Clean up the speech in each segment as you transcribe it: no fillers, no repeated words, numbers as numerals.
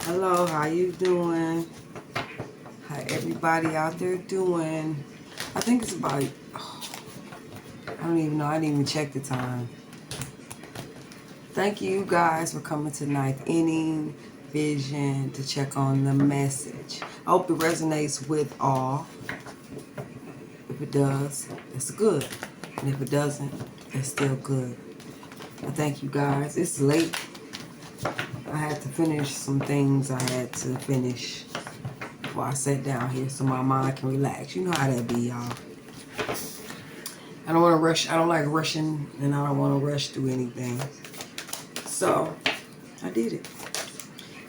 Hello, how you doing? How everybody out there doing? I think it's about, I don't even know, I didn't even check the time. Thank you guys for coming to Ninth Inning Vision to check on the message. I hope it resonates with all. If it does, it's good. And if it doesn't, it's still good. But thank you guys. It's late. I had to finish some things I had to finish before I sat down here so my mind can relax. You know how that be, y'all. I don't want to rush. I don't like rushing, and I don't want to rush through anything. So I did it.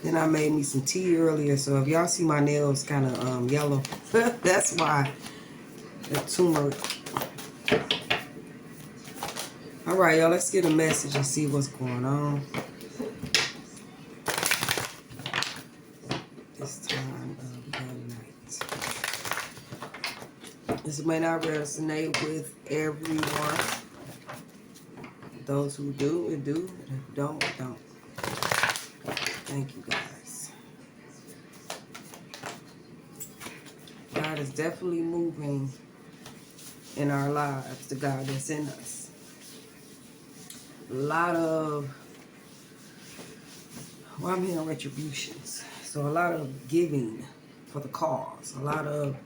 Then I made me some tea earlier. So if y'all see my nails kind of yellow, that's why. The turmeric. All right, y'all. Let's get a message and see what's going on. This time of the night. This may not resonate with everyone. Those who do, it do. And if don't, don't. Thank you, guys. God is definitely moving in our lives, the God that's in us. A lot of, well, I'm hearing retributions. So a lot of giving for the cause. A lot of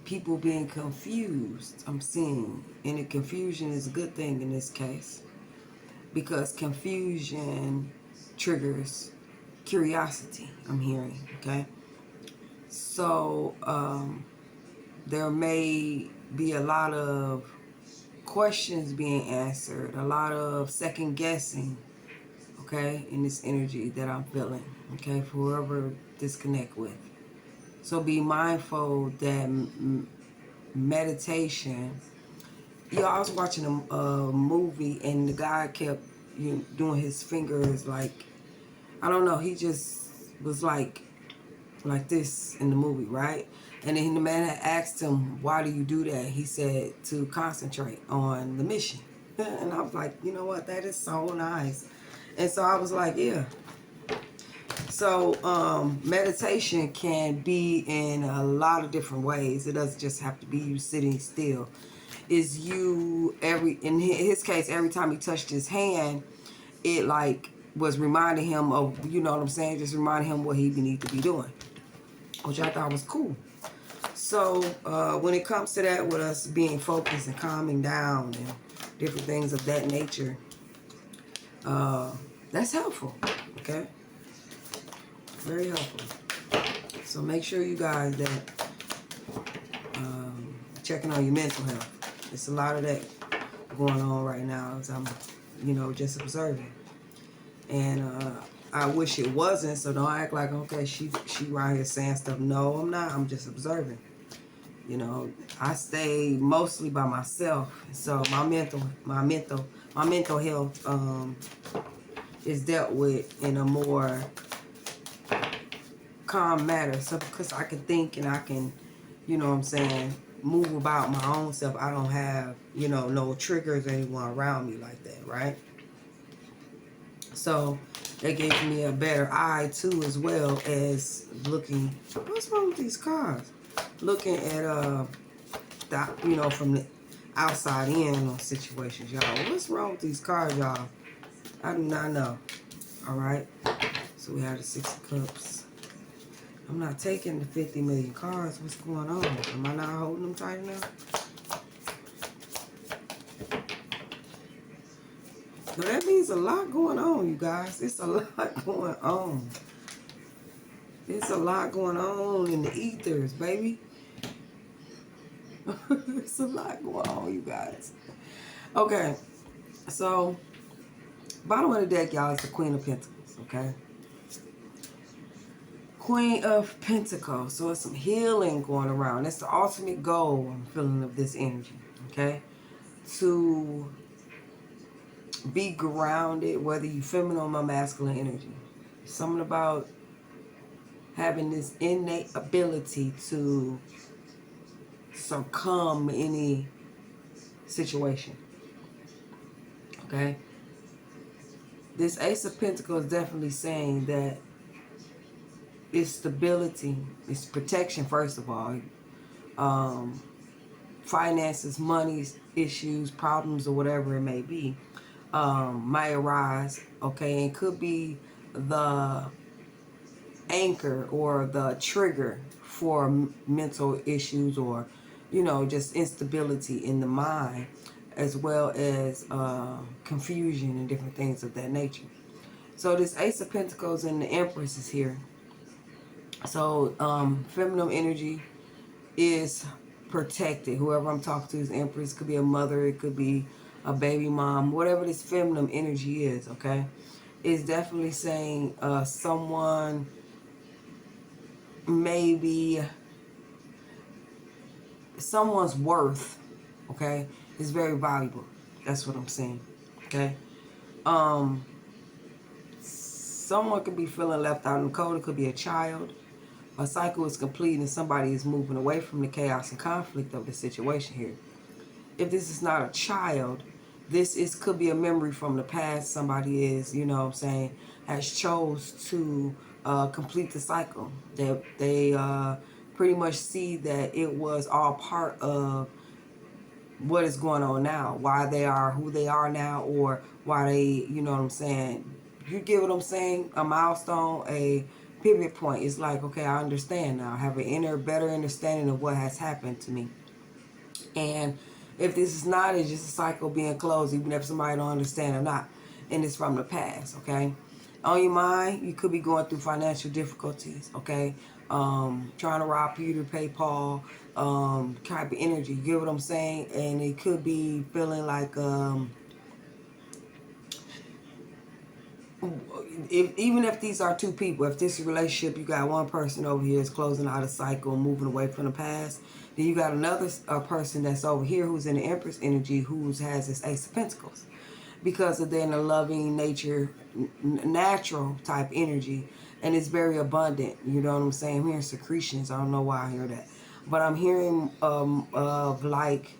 people being confused, I'm seeing. And the confusion is a good thing in this case. Because confusion triggers curiosity, I'm hearing, okay? So there may be a lot of questions being answered, a lot of second guessing, okay, in this energy that I'm feeling, okay, for whoever disconnect with. So be mindful that meditation. I was watching a movie and the guy kept doing his fingers like, I don't know, he just was like this in the movie, right? And then the man had asked him, why do you do that? He said, to concentrate on the mission. And I was like, you know what? That is so nice. And so I was like, yeah. So meditation can be in a lot of different ways. It doesn't just have to be you sitting still. Is you in his case, every time he touched his hand, it like was reminding him of, you know what I'm saying? Just reminding him what he need to be doing, which I thought was cool. So when it comes to that, with us being focused and calming down and different things of that nature, that's helpful, okay? Very helpful. So make sure you guys that checking on your mental health. It's a lot of that going on right now as I'm, just observing. And I wish it wasn't, so don't act like, okay, she right here saying stuff. No, I'm not. I'm just observing. I stay mostly by myself. So my mental health is dealt with in a more calm manner. So because I can think and I can, move about my own self. I don't have, no triggers or anyone around me like that, right? So that gave me a better eye too, as well as looking, what's wrong with these cars? Looking at from the outside in on situations, y'all. What's wrong with these cars, y'all? I do not know. All right. So we have the 6 of Cups. I'm not taking the 50 million cards. What's going on? Am I not holding them tight enough? So that means a lot going on, you guys. It's a lot going on. It's a lot going on in the ethers, baby. It's a lot going on, you guys. Okay. So, bottom of the deck, y'all, is the Queen of Pentacles, okay? Queen of Pentacles. So it's some healing going around. That's the ultimate goal, I'm feeling, of this energy, okay? To be grounded, whether you feminine or masculine energy. Something about having this innate ability to succumb any situation, okay? This Ace of Pentacles is definitely saying that it's stability, it's protection, first of all. Finances, money issues, problems, or whatever it may be, might arise, okay? And could be the anchor or the trigger for mental issues, or, just instability in the mind, as well as confusion and different things of that nature. So this Ace of Pentacles and the Empress is here. So feminine energy is protected. Whoever I'm talking to is Empress. Could be a mother, it could be a baby mom, whatever this feminine energy is, okay? It's definitely saying someone, maybe someone's worth, okay, is very valuable. That's what I'm saying, okay? Someone could be feeling left out in the cold. It could be a child. A cycle is complete and somebody is moving away from the chaos and conflict of the situation here. If this is not a child, could be a memory from the past. Somebody is, has chose to complete the cycle. They pretty much see that it was all part of what is going on now, why they are who they are now, or why they, you get what I'm saying? A milestone, a pivot point. It's like, okay, I understand now. I have an better understanding of what has happened to me. And if this is not, it's just a cycle being closed, even if somebody don't understand or not. And it's from the past, okay? On your mind, you could be going through financial difficulties, okay? Trying to rob Peter, pay Paul, type of energy. You get what I'm saying? And it could be feeling like, even if these are two people, if this relationship, you got one person over here is closing out a cycle, moving away from the past, then you got another person that's over here who's in the Empress energy, who has this Ace of Pentacles, because of their loving nature, natural type energy, and it's very abundant. You know what I'm saying? I'm hearing secretions. I don't know why I hear that, but I'm hearing of like,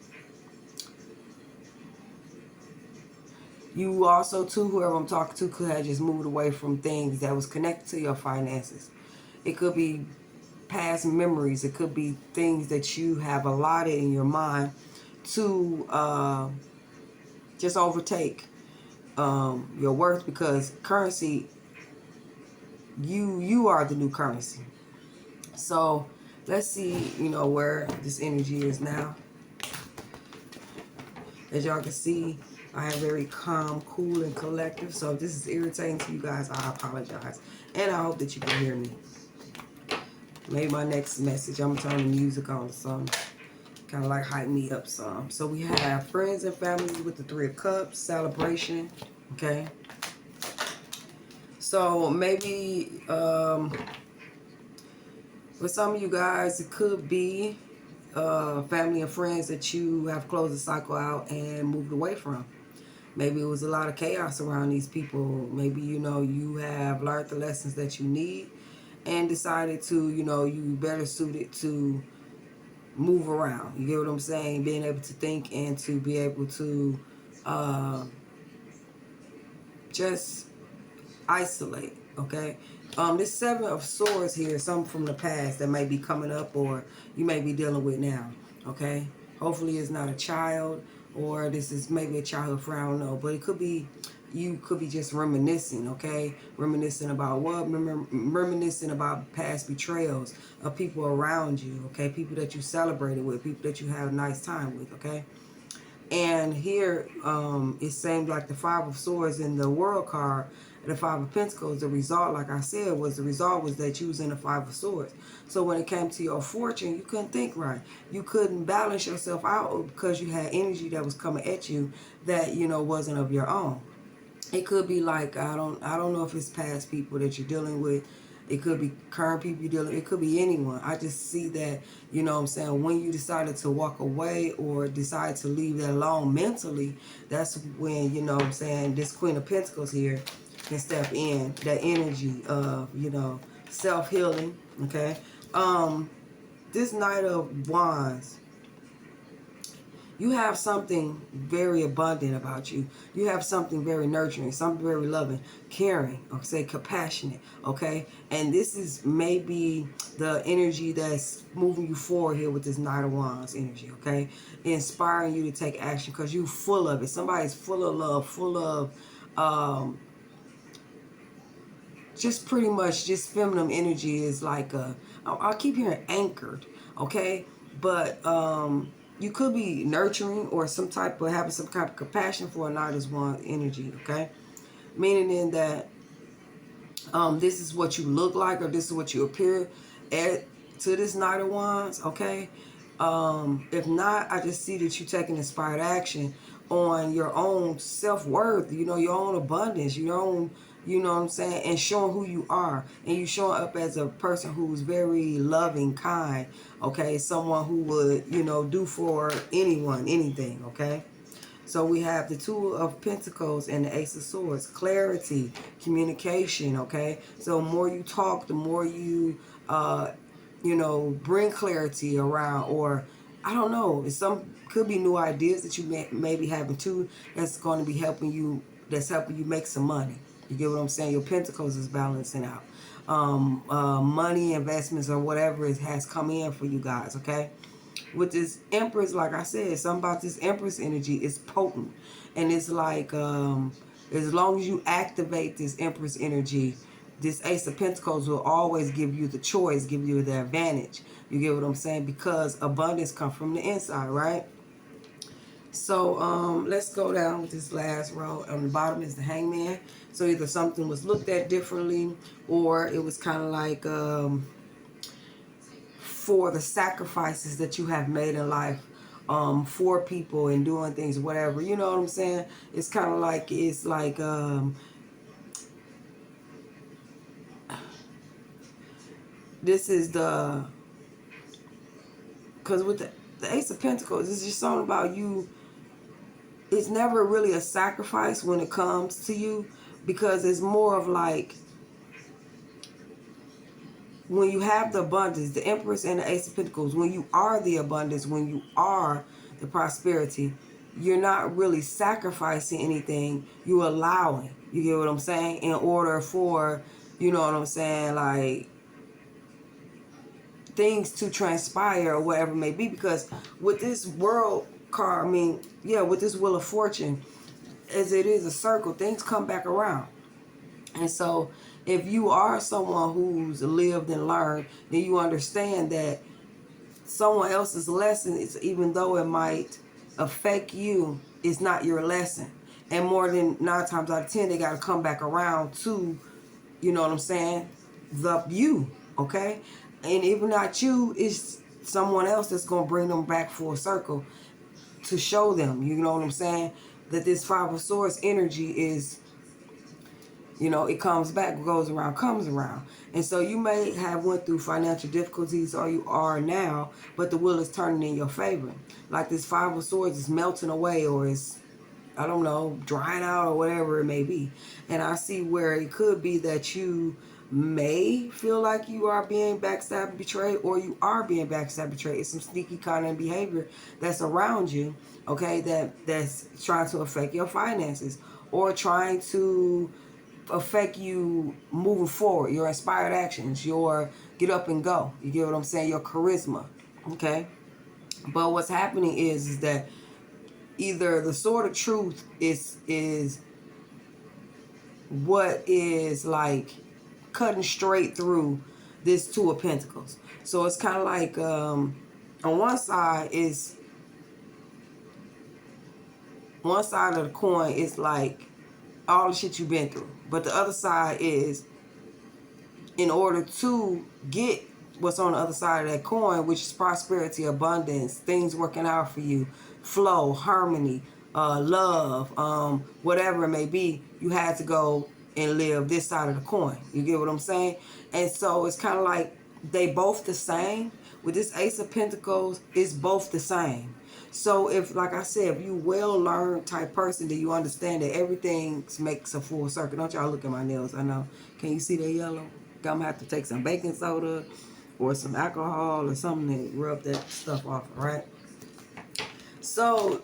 you also, too, whoever I'm talking to, could have just moved away from things that was connected to your finances. It could be past memories. It could be things that you have allotted in your mind to just overtake your worth, because currency, you are the new currency. So let's see, where this energy is now. As y'all can see, I am very calm, cool, and collective. So if this is irritating to you guys, I apologize. And I hope that you can hear me. Maybe my next message, I'm going to turn the music on some. Kind of like hype me up some. So we have friends and family with the Three of Cups, celebration. Okay. So maybe for some of you guys, it could be family and friends that you have closed the cycle out and moved away from. Maybe it was a lot of chaos around these people. Maybe, you have learned the lessons that you need and decided to, you better suited to move around. You get what I'm saying? Being able to think and to be able to just isolate, okay? This Seven of Swords here is something from the past that may be coming up, or you may be dealing with now, okay? Hopefully it's not a child, or this is maybe a childhood friend, I don't know. But it could be, you could be just reminiscing, okay? Reminiscing about what? Reminiscing about past betrayals of people around you, okay? People that you celebrated with, people that you had a nice time with, okay? And here, it seems like the Five of Swords in the World card, the Five of Pentacles, the result, like I said, was that you was in the Five of Swords. So when it came to your fortune, you couldn't think right. You couldn't balance yourself out because you had energy that was coming at you that, wasn't of your own. It could be like, I don't know if it's past people that you're dealing with. It could be current people you're dealing with. It could be anyone. I just see that, when you decided to walk away or decide to leave that alone mentally, that's when, this Queen of Pentacles here can step in. That energy of, self-healing, okay? This Knight of Wands You have something very abundant about you. You have something very nurturing, something very loving, caring, or say compassionate, okay? And this is maybe the energy that's moving you forward here with this Knight of Wands energy, okay? Inspiring you to take action because you're full of it. Somebody's full of love, full of just pretty much just feminine energy is like I keep hearing anchored, okay? But you could be nurturing or some type of having some kind of compassion for a Knight of Wands energy, okay? Meaning in that this is what you look like or this is what you appear at to this Knight of Wands, okay? If not, I just see that you taking inspired action on your own self-worth, you know, your own abundance, your own, you know what I'm saying, and showing who you are. And you showing up as a person who's very loving, kind, okay? Someone who would, you know, do for anyone, anything, okay? So we have the Two of Pentacles and the Ace of Swords. Clarity, communication, okay? So the more you talk, the more you, you know, bring clarity around, or I don't know, some could be new ideas that you may be having too that's going to be helping you, that's helping you make some money. You get what I'm saying? Your Pentacles is balancing out. Money, investments, or whatever it has come in for you guys, okay? With this Empress, like I said, something about this Empress energy is potent. And it's like, as long as you activate this Empress energy, this Ace of Pentacles will always give you the choice, give you the advantage. You get what I'm saying? Because abundance comes from the inside, right? So let's go down with this last row. On the bottom is the Hangman. So either something was looked at differently, or it was kind of like for the sacrifices that you have made in life for people and doing things, whatever. You know what I'm saying? It's kind of like, it's like this is the, because with the Ace of Pentacles, it's just something about you. It's never really a sacrifice when it comes to you, because it's more of like, when you have the abundance, the Empress and the Ace of Pentacles, when you are the abundance, when you are the prosperity, you're not really sacrificing anything. You're allowing, you get what I'm saying, in order for, you know what I'm saying, like things to transpire or whatever it may be. Because with this World card, I mean, yeah, with this Wheel of Fortune, as it is a circle, things come back around. And so if you are someone who's lived and learned, then you understand that someone else's lesson is, even though it might affect you, it's not your lesson. And more than 9 times out of 10, they got to come back around to, you know what I'm saying, the you, okay? And even not you, it's someone else that's going to bring them back full circle to show them, you know what I'm saying, that this Five of Swords energy is, you know, it comes back, goes around, comes around. And so you may have went through financial difficulties, or you are now, but the wheel is turning in your favor. Like this Five of Swords is melting away, or is, I don't know, drying out, or whatever it may be. And I see where it could be that you may feel like you are being backstabbed, betrayed, or you are being backstabbed, betrayed. It's some sneaky kind of behavior that's around you, okay, that's trying to affect your finances, or trying to affect you moving forward, your inspired actions, your get up and go. You get what I'm saying? Your charisma, okay? But what's happening is that either the sword of truth is what is like cutting straight through this Two of Pentacles. So it's kind of like on one side of the coin is like all the shit you've been through, but the other side is, in order to get what's on the other side of that coin, which is prosperity, abundance, things working out for you, flow, harmony, love, whatever it may be, you had to go and live this side of the coin. You get what I'm saying? And so it's kind of like they both the same. With this Ace of Pentacles, it's both the same. So if, like I said, if you well-learned type person, then you understand that everything makes a full circle. Don't y'all look at my nails. I know. Can you see that yellow? I'm going to have to take some baking soda or some alcohol or something to rub that stuff off, right? So,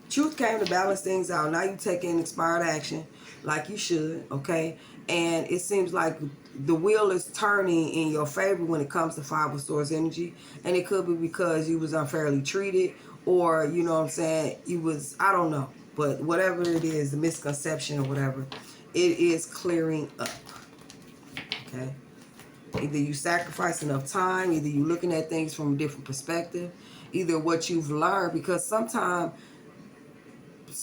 truth came to balance things out. Now you taking inspired action like you should, okay? And it seems like the wheel is turning in your favor when it comes to Five of Swords energy. And it could be because you was unfairly treated, or, you know what I'm saying, you was, I don't know. But whatever it is, the misconception or whatever, it is clearing up, okay? Either you sacrifice enough time, either you looking at things from a different perspective, either what you've learned, because sometimes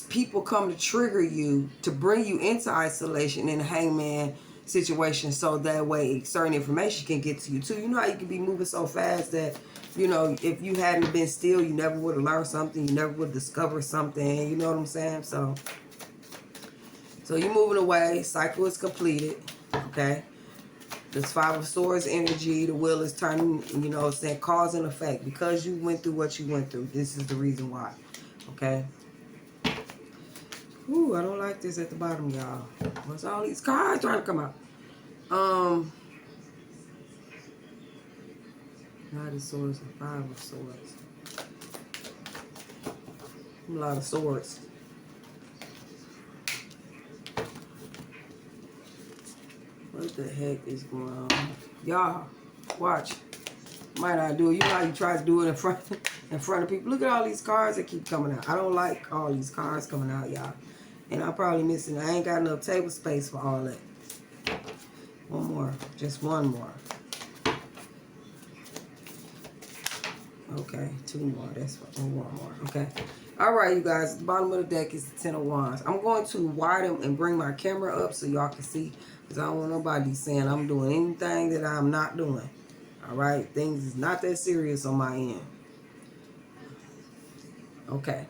people come to trigger you to bring you into isolation in a hangman situation, so that way certain information can get to you too. You know how you can be moving so fast that, you know, if you hadn't been still, you never would have learned something, you never would have discovered something, you know what I'm saying? So you're moving away, cycle is completed, okay? This Five of Swords energy, the wheel is turning, you know, saying cause and effect. Because you went through what you went through, this is the reason why, okay? Ooh, I don't like this at the bottom, y'all. What's all these cards trying to come out? Knight of Swords and Five of Swords. A lot of swords. What the heck is going on? Y'all, watch. Might not do it. You know how you try to do it in front of people. Look at all these cards that keep coming out. I don't like all these cards coming out, y'all. And I'm probably missing. I ain't got enough table space for all that. One more. Just one more. Okay, two more. That's one more. Okay. All right, you guys. At the bottom of the deck is the Ten of Wands. I'm going to widen and bring my camera up so y'all can see, because I don't want nobody saying I'm doing anything that I'm not doing. All right, things is not that serious on my end. Okay.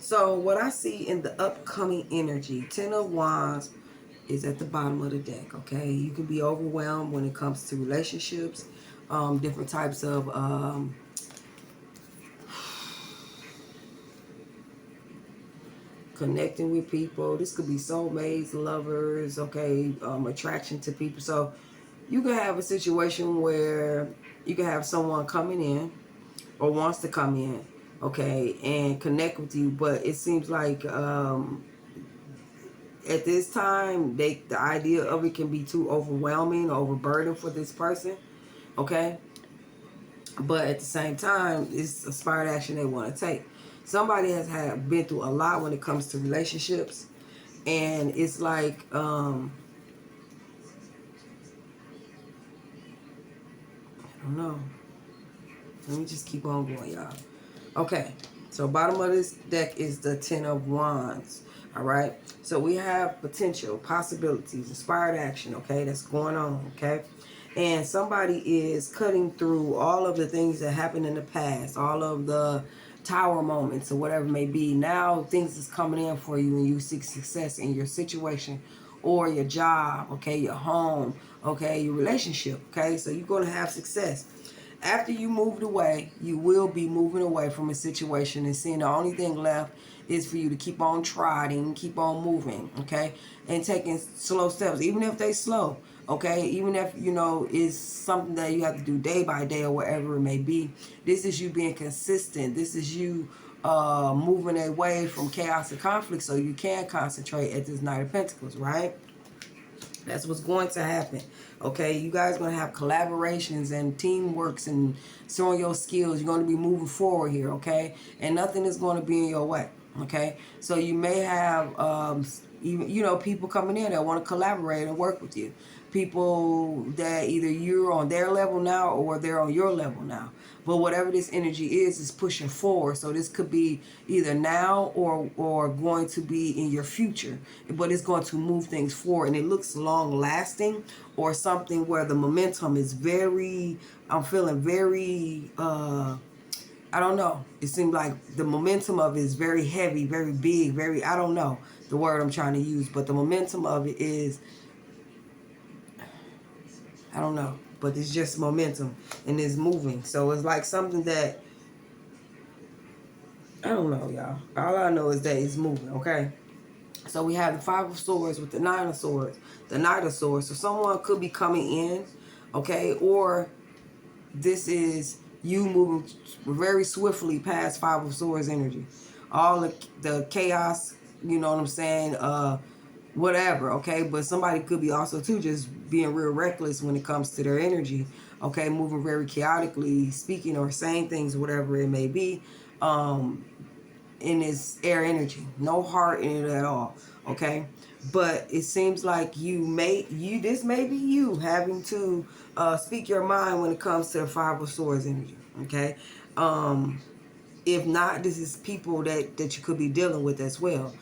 So what I see in the upcoming energy, Ten of Wands is at the bottom of the deck, okay? You can be overwhelmed when it comes to relationships, different types of connecting with people. This could be soulmates, lovers, okay, attraction to people. So you can have a situation where you can have someone coming in or wants to come in, okay, and connect with you, but it seems like at this time, the idea of it can be too overwhelming or overburdened for this person, okay? But at the same time, it's inspired action they want to take. Somebody has been through a lot when it comes to relationships, and it's like I don't know. Let me just keep on going, y'all. Okay, so bottom of this deck is the Ten of Wands. All right, so we have potential, possibilities, inspired action, okay, that's going on, okay? And somebody is cutting through all of the things that happened in the past, all of the tower moments or whatever it may be. Now things is coming in for you and you seek success in your situation or your job, okay, your home, okay, your relationship, okay? So you're going to have success. After you moved away, you will be moving away from a situation and seeing the only thing left is for you to keep on trotting, keep on moving, okay? And taking slow steps, even if they slow, okay? Even if, you know, it's something that you have to do day by day or whatever it may be. This is you being consistent. This is you moving away from chaos and conflict so you can concentrate at this Knight of Pentacles, right? That's what's going to happen. Okay, you guys are going to have collaborations and teamworks and showing your skills. You're going to be moving forward here, okay? And nothing is going to be in your way, okay? So you may have, even, you know, people coming in that want to collaborate and work with you. People that either you're on their level now or they're on your level now. But whatever this energy is pushing forward. So this could be either now or going to be in your future. But it's going to move things forward. And it looks long lasting or something where the momentum is very, I'm feeling very, I don't know. It seems like the momentum of it is very heavy, very big, very, I don't know the word I'm trying to use. But the momentum of it is, I don't know, but it's just momentum and it's moving. So it's like something that, I don't know, y'all. All I know is that it's moving, okay? So we have the Five of Swords with the Nine of Swords, the Knight of Swords. So someone could be coming in, okay? Or this is you moving very swiftly past Five of Swords energy. All the chaos, you know what I'm saying, whatever, okay? But somebody could be also too just being real reckless when it comes to their energy, okay? Moving very chaotically, speaking or saying things, whatever it may be, in this air energy. No heart in it at all, okay? But it seems like this may be you having to speak your mind when it comes to the Five of Swords energy, okay? If not, this is people that you could be dealing with as well.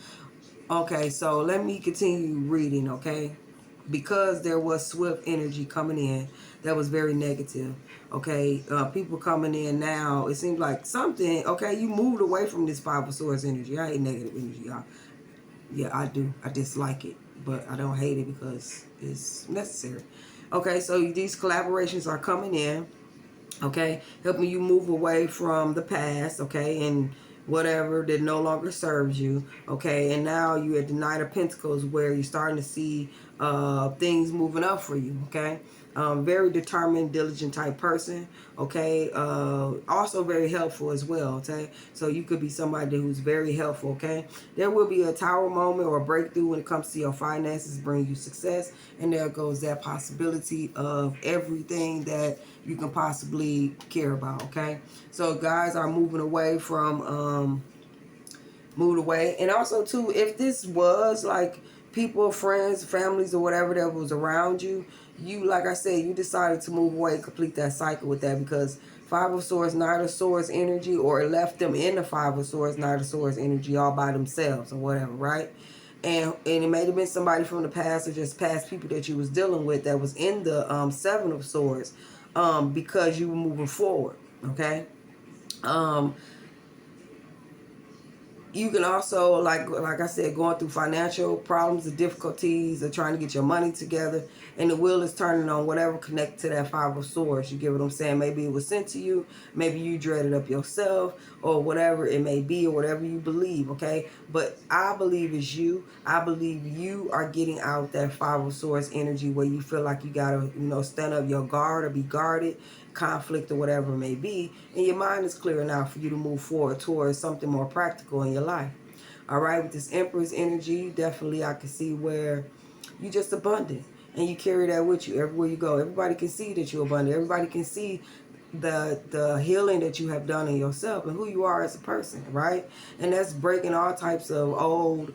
Okay, so let me continue reading, okay? Because there was swift energy coming in that was very negative, okay? People coming in now, it seems like something, okay, you moved away from this Five of Swords energy. I hate negative energy, y'all. Yeah, I do. I dislike it, but I don't hate it because it's necessary. Okay, so these collaborations are coming in, okay, helping you move away from the past, okay, and whatever that no longer serves you, okay, and now you're at the Knight of Pentacles where you're starting to see things moving up for you, okay. Very determined, diligent type person, okay. Also very helpful as well, okay. So you could be somebody who's very helpful, okay. There will be a tower moment or a breakthrough when it comes to your finances, bring you success, and there goes that possibility of everything that you can possibly care about, okay. So guys are moving away from moved away. And also too, if this was like people, friends, families, or whatever that was around you, like I said, you decided to move away, complete that cycle with that, because Five of Swords, Knight of Swords energy, or it left them in the Five of Swords, Knight of Swords energy all by themselves or whatever, right? And it may have been somebody from the past or just past people that you was dealing with that was in the Seven of Swords, because you were moving forward, okay? You can also, like I said, going through financial problems, the difficulties of trying to get your money together, and the wheel is turning on whatever connect to that Five of Swords. You get what I'm saying? Maybe it was sent to you, maybe you dreaded up yourself, or whatever it may be, or whatever you believe, okay? But I believe it's you. I believe you are getting out that Five of Swords energy where you feel like you gotta, stand up your guard or be guarded, conflict or whatever it may be, and your mind is clear enough for you to move forward towards something more practical in your life. All right, with this Empress energy, definitely I can see where you just abundant and you carry that with you everywhere you go. Everybody can see that you're abundant. Everybody can see the healing that you have done in yourself and who you are as a person, right? And that's breaking all types of old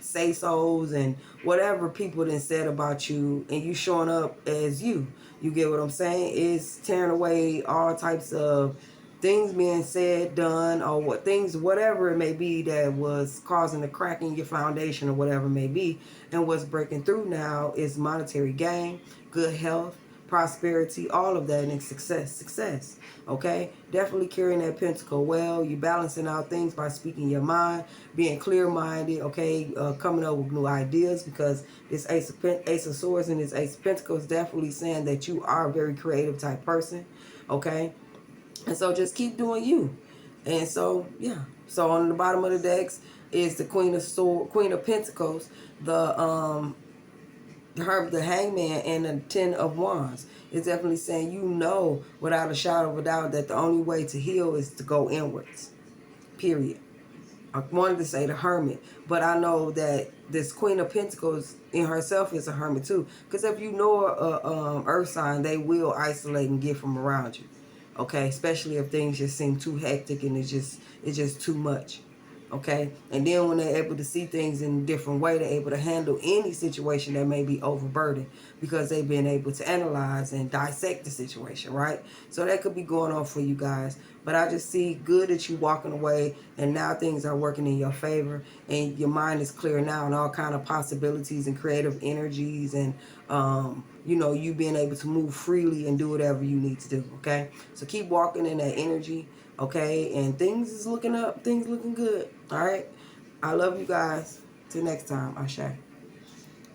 say-sos and whatever people then said about you, and you showing up as you. You get what I'm saying? It's tearing away all types of things being said, done, or whatever it may be that was causing a crack in your foundation or whatever it may be. And what's breaking through now is monetary gain, good health, prosperity, all of that, and success. Okay, definitely carrying that pentacle well. You're balancing out things by speaking your mind, being clear-minded, okay, coming up with new ideas, because this Ace of Swords and this Ace of Pentacles definitely saying that you are a very creative type person, okay. And so just keep doing you. And so, yeah. So on the bottom of the decks is the Queen of Pentacles, the Hangman, and the Ten of Wands. It's definitely saying without a shadow of a doubt that the only way to heal is to go inwards. Period. I wanted to say the Hermit, but I know that this Queen of Pentacles in herself is a hermit too. Because if you know a earth sign, they will isolate and get from around you. Okay, especially if things just seem too hectic and it's just too much. Okay, and then when they're able to see things in a different way, they're able to handle any situation that may be overburdened because they've been able to analyze and dissect the situation, right? So that could be going on for you guys. But I just see good that you walking away and now things are working in your favor and your mind is clear now and all kind of possibilities and creative energies and you being able to move freely and do whatever you need to do, okay? So keep walking in that energy, okay? And things is looking up, things looking good, all right? I love you guys. Till next time, Ashe.